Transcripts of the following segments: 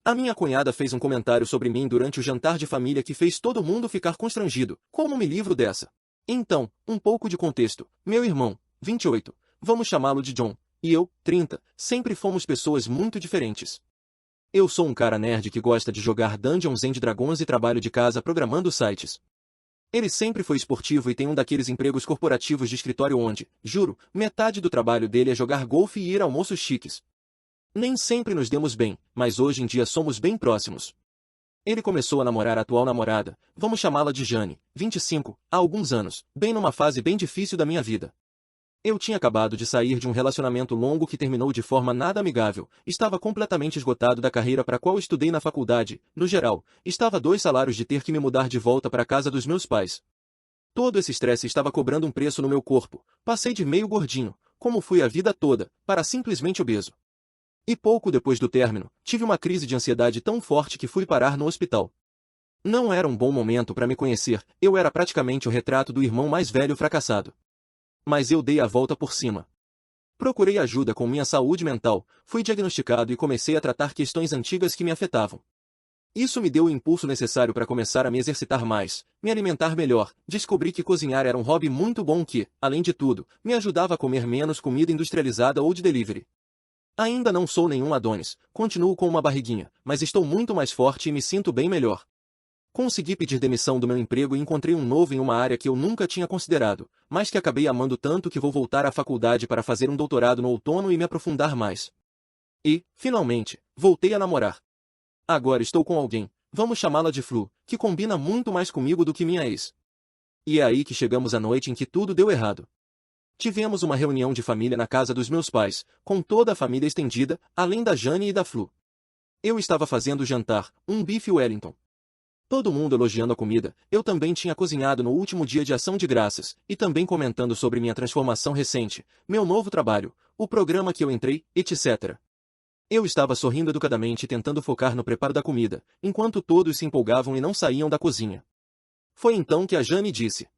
A minha cunhada fez um comentário sobre mim durante o jantar de família que fez todo mundo ficar constrangido. Como me livro dessa? Então, um pouco de contexto. Meu irmão, 28, vamos chamá-lo de John, e eu, 30, sempre fomos pessoas muito diferentes. Eu sou um cara nerd que gosta de jogar Dungeons and Dragons e trabalho de casa programando sites. Ele sempre foi esportivo e tem um daqueles empregos corporativos de escritório onde, juro, metade do trabalho dele é jogar golfe e ir a almoços chiques. Nem sempre nos demos bem, mas hoje em dia somos bem próximos. Ele começou a namorar a atual namorada, vamos chamá-la de Jane, 25, há alguns anos, bem numa fase bem difícil da minha vida. Eu tinha acabado de sair de um relacionamento longo que terminou de forma nada amigável, estava completamente esgotado da carreira para a qual estudei na faculdade, no geral, estava a 2 salários de ter que me mudar de volta para a casa dos meus pais. Todo esse estresse estava cobrando um preço no meu corpo, passei de meio gordinho, como fui a vida toda, para simplesmente obeso. E pouco depois do término, tive uma crise de ansiedade tão forte que fui parar no hospital. Não era um bom momento para me conhecer, eu era praticamente o retrato do irmão mais velho fracassado. Mas eu dei a volta por cima. Procurei ajuda com minha saúde mental, fui diagnosticado e comecei a tratar questões antigas que me afetavam. Isso me deu o impulso necessário para começar a me exercitar mais, me alimentar melhor, descobri que cozinhar era um hobby muito bom que, além de tudo, me ajudava a comer menos comida industrializada ou de delivery. Ainda não sou nenhum Adonis, continuo com uma barriguinha, mas estou muito mais forte e me sinto bem melhor. Consegui pedir demissão do meu emprego e encontrei um novo em uma área que eu nunca tinha considerado, mas que acabei amando tanto que vou voltar à faculdade para fazer um doutorado no outono e me aprofundar mais. E, finalmente, voltei a namorar. Agora estou com alguém, vamos chamá-la de Flu, que combina muito mais comigo do que minha ex. E é aí que chegamos à noite em que tudo deu errado. Tivemos uma reunião de família na casa dos meus pais, com toda a família estendida, além da Jane e da Flu. Eu estava fazendo o jantar, um bife Wellington. Todo mundo elogiando a comida, eu também tinha cozinhado no último dia de ação de graças, e também comentando sobre minha transformação recente, meu novo trabalho, o programa que eu entrei, etc. Eu estava sorrindo educadamente e tentando focar no preparo da comida, enquanto todos se empolgavam e não saíam da cozinha. Foi então que a Jane disse: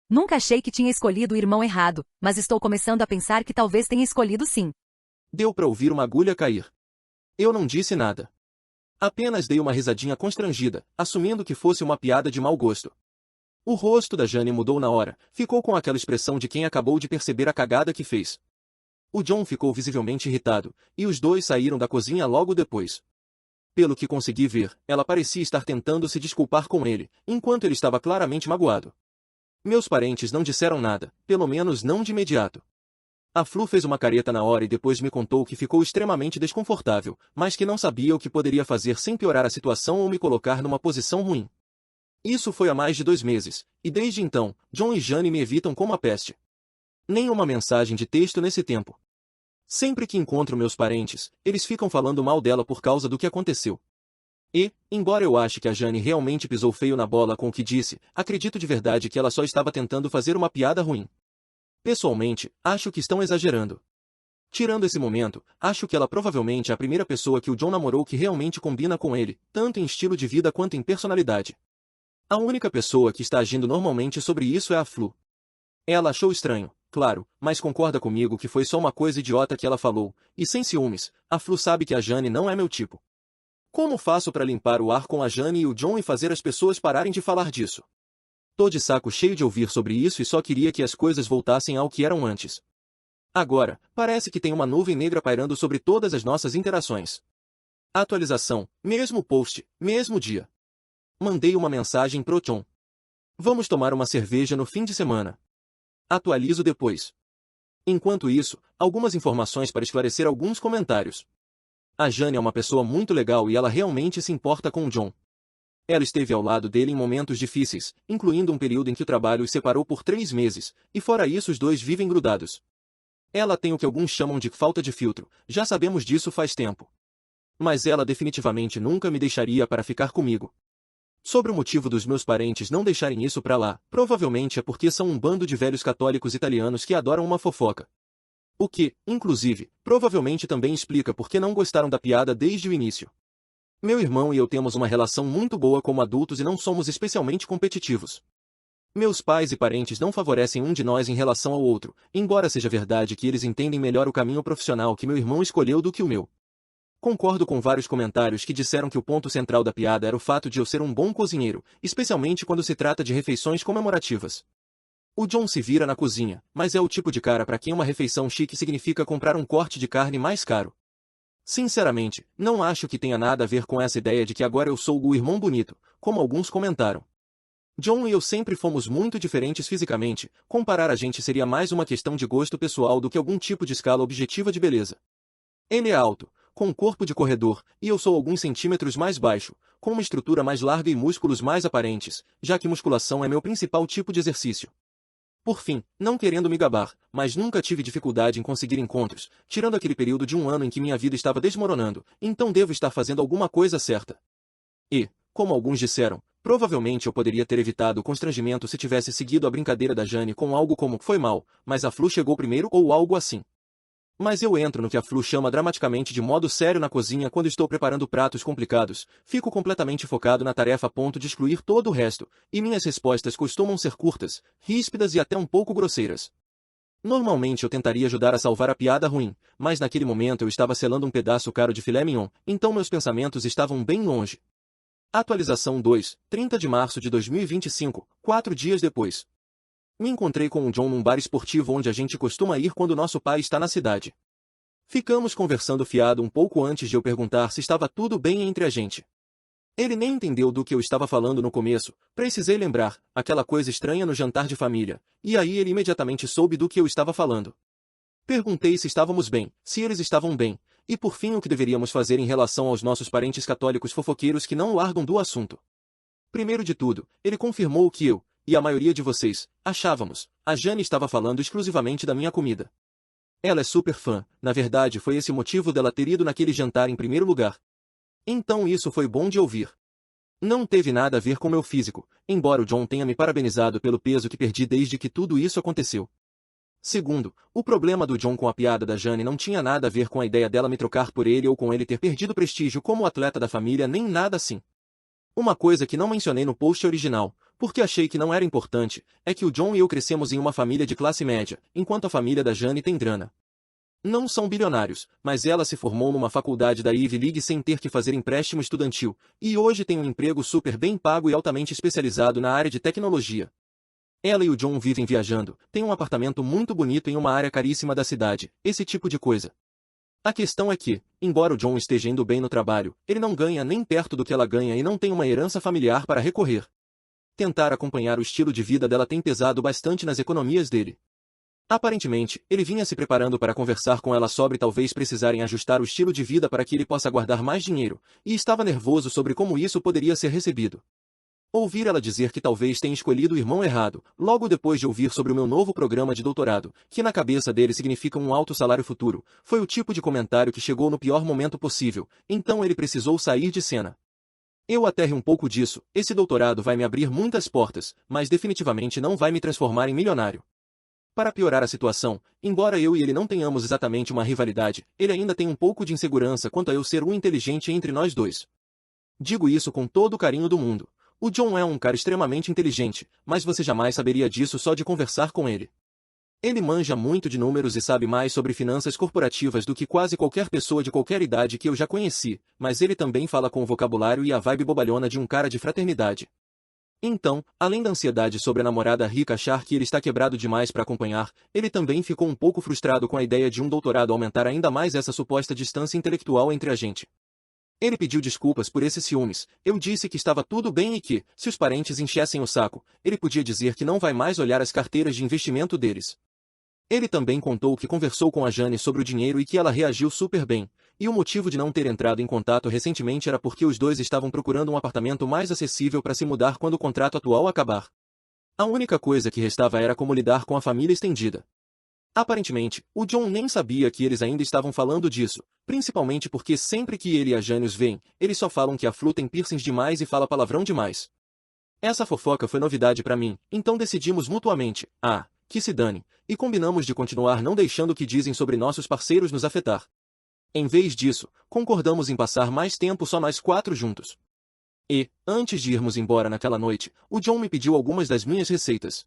Nunca achei que tinha escolhido o irmão errado, mas estou começando a pensar que talvez tenha escolhido sim. Deu para ouvir uma agulha cair. Eu não disse nada. Apenas dei uma risadinha constrangida, assumindo que fosse uma piada de mau gosto. O rosto da Jane mudou na hora, ficou com aquela expressão de quem acabou de perceber a cagada que fez. O John ficou visivelmente irritado, e os dois saíram da cozinha logo depois. Pelo que consegui ver, ela parecia estar tentando se desculpar com ele, enquanto ele estava claramente magoado. Meus parentes não disseram nada, pelo menos não de imediato. A Flu fez uma careta na hora e depois me contou que ficou extremamente desconfortável, mas que não sabia o que poderia fazer sem piorar a situação ou me colocar numa posição ruim. Isso foi há mais de 2 meses, e desde então, John e Jane me evitam como a peste. Nenhuma mensagem de texto nesse tempo. Sempre que encontro meus parentes, eles ficam falando mal dela por causa do que aconteceu. E, embora eu ache que a Jane realmente pisou feio na bola com o que disse, acredito de verdade que ela só estava tentando fazer uma piada ruim. Pessoalmente, acho que estão exagerando. Tirando esse momento, acho que ela provavelmente é a primeira pessoa que o John namorou que realmente combina com ele, tanto em estilo de vida quanto em personalidade. A única pessoa que está agindo normalmente sobre isso é a Flu. Ela achou estranho, claro, mas concorda comigo que foi só uma coisa idiota que ela falou, e sem ciúmes, a Flu sabe que a Jane não é meu tipo. Como faço para limpar o ar com a Jane e o John e fazer as pessoas pararem de falar disso? Tô de saco cheio de ouvir sobre isso e só queria que as coisas voltassem ao que eram antes. Agora, parece que tem uma nuvem negra pairando sobre todas as nossas interações. Atualização, mesmo post, mesmo dia. Mandei uma mensagem pro John. Vamos tomar uma cerveja no fim de semana. Atualizo depois. Enquanto isso, algumas informações para esclarecer alguns comentários. A Jane é uma pessoa muito legal e ela realmente se importa com o John. Ela esteve ao lado dele em momentos difíceis, incluindo um período em que o trabalho os separou por 3 meses, e fora isso os dois vivem grudados. Ela tem o que alguns chamam de falta de filtro, já sabemos disso faz tempo. Mas ela definitivamente nunca me deixaria para ficar comigo. Sobre o motivo dos meus parentes não deixarem isso pra lá, provavelmente é porque são um bando de velhos católicos italianos que adoram uma fofoca. O que, inclusive, provavelmente também explica por que não gostaram da piada desde o início. Meu irmão e eu temos uma relação muito boa como adultos e não somos especialmente competitivos. Meus pais e parentes não favorecem um de nós em relação ao outro, embora seja verdade que eles entendem melhor o caminho profissional que meu irmão escolheu do que o meu. Concordo com vários comentários que disseram que o ponto central da piada era o fato de eu ser um bom cozinheiro, especialmente quando se trata de refeições comemorativas. O John se vira na cozinha, mas é o tipo de cara para quem uma refeição chique significa comprar um corte de carne mais caro. Sinceramente, não acho que tenha nada a ver com essa ideia de que agora eu sou o irmão bonito, como alguns comentaram. John e eu sempre fomos muito diferentes fisicamente, comparar a gente seria mais uma questão de gosto pessoal do que algum tipo de escala objetiva de beleza. Ele é alto, com um corpo de corredor, e eu sou alguns centímetros mais baixo, com uma estrutura mais larga e músculos mais aparentes, já que musculação é meu principal tipo de exercício. Por fim, não querendo me gabar, mas nunca tive dificuldade em conseguir encontros, tirando aquele período de um ano em que minha vida estava desmoronando, então devo estar fazendo alguma coisa certa. E, como alguns disseram, provavelmente eu poderia ter evitado o constrangimento se tivesse seguido a brincadeira da Jane com algo como "foi mal, mas a Flu chegou primeiro" ou algo assim. Mas eu entro no que a Flu chama dramaticamente de modo sério na cozinha quando estou preparando pratos complicados, fico completamente focado na tarefa a ponto de excluir todo o resto, e minhas respostas costumam ser curtas, ríspidas e até um pouco grosseiras. Normalmente eu tentaria ajudar a salvar a piada ruim, mas naquele momento eu estava selando um pedaço caro de filé mignon, então meus pensamentos estavam bem longe. Atualização 2, 30 de março de 2025, 4 dias depois. Me encontrei com o John num bar esportivo onde a gente costuma ir quando nosso pai está na cidade. Ficamos conversando fiado um pouco antes de eu perguntar se estava tudo bem entre a gente. Ele nem entendeu do que eu estava falando no começo, precisei lembrar, aquela coisa estranha no jantar de família, e aí ele imediatamente soube do que eu estava falando. Perguntei se estávamos bem, se eles estavam bem, e por fim o que deveríamos fazer em relação aos nossos parentes católicos fofoqueiros que não largam do assunto. Primeiro de tudo, ele confirmou o que eu, e a maioria de vocês, achávamos. A Jane estava falando exclusivamente da minha comida. Ela é super fã, na verdade foi esse o motivo dela ter ido naquele jantar em primeiro lugar. Então isso foi bom de ouvir. Não teve nada a ver com meu físico, embora o John tenha me parabenizado pelo peso que perdi desde que tudo isso aconteceu. Segundo, o problema do John com a piada da Jane não tinha nada a ver com a ideia dela me trocar por ele ou com ele ter perdido prestígio como atleta da família nem nada assim. Uma coisa que não mencionei no post original, porque achei que não era importante, é que o John e eu crescemos em uma família de classe média, enquanto a família da Jane tem grana. Não são bilionários, mas ela se formou numa faculdade da Ivy League sem ter que fazer empréstimo estudantil, e hoje tem um emprego super bem pago e altamente especializado na área de tecnologia. Ela e o John vivem viajando, têm um apartamento muito bonito em uma área caríssima da cidade, esse tipo de coisa. A questão é que, embora o John esteja indo bem no trabalho, ele não ganha nem perto do que ela ganha e não tem uma herança familiar para recorrer. Tentar acompanhar o estilo de vida dela tem pesado bastante nas economias dele. Aparentemente, ele vinha se preparando para conversar com ela sobre talvez precisarem ajustar o estilo de vida para que ele possa guardar mais dinheiro, e estava nervoso sobre como isso poderia ser recebido. Ouvir ela dizer que talvez tenha escolhido o irmão errado, logo depois de ouvir sobre o meu novo programa de doutorado, que na cabeça dele significa um alto salário futuro, foi o tipo de comentário que chegou no pior momento possível, então ele precisou sair de cena. Eu até ri um pouco disso, esse doutorado vai me abrir muitas portas, mas definitivamente não vai me transformar em milionário. Para piorar a situação, embora eu e ele não tenhamos exatamente uma rivalidade, ele ainda tem um pouco de insegurança quanto a eu ser o inteligente entre nós dois. Digo isso com todo o carinho do mundo. O John é um cara extremamente inteligente, mas você jamais saberia disso só de conversar com ele. Ele manja muito de números e sabe mais sobre finanças corporativas do que quase qualquer pessoa de qualquer idade que eu já conheci, mas ele também fala com o vocabulário e a vibe bobalhona de um cara de fraternidade. Então, além da ansiedade sobre a namorada rica achar que ele está quebrado demais para acompanhar, ele também ficou um pouco frustrado com a ideia de um doutorado aumentar ainda mais essa suposta distância intelectual entre a gente. Ele pediu desculpas por esses ciúmes, eu disse que estava tudo bem e que, se os parentes enchessem o saco, ele podia dizer que não vai mais olhar as carteiras de investimento deles. Ele também contou que conversou com a Jane sobre o dinheiro e que ela reagiu super bem, e o motivo de não ter entrado em contato recentemente era porque os dois estavam procurando um apartamento mais acessível para se mudar quando o contrato atual acabar. A única coisa que restava era como lidar com a família estendida. Aparentemente, o John nem sabia que eles ainda estavam falando disso, principalmente porque sempre que ele e a Jane os veem, eles só falam que a Flu tem piercings demais e fala palavrão demais. Essa fofoca foi novidade para mim, então decidimos mutuamente, que se dane, e combinamos de continuar não deixando o que dizem sobre nossos parceiros nos afetar. Em vez disso, concordamos em passar mais tempo só nós 4 juntos. E, antes de irmos embora naquela noite, o John me pediu algumas das minhas receitas.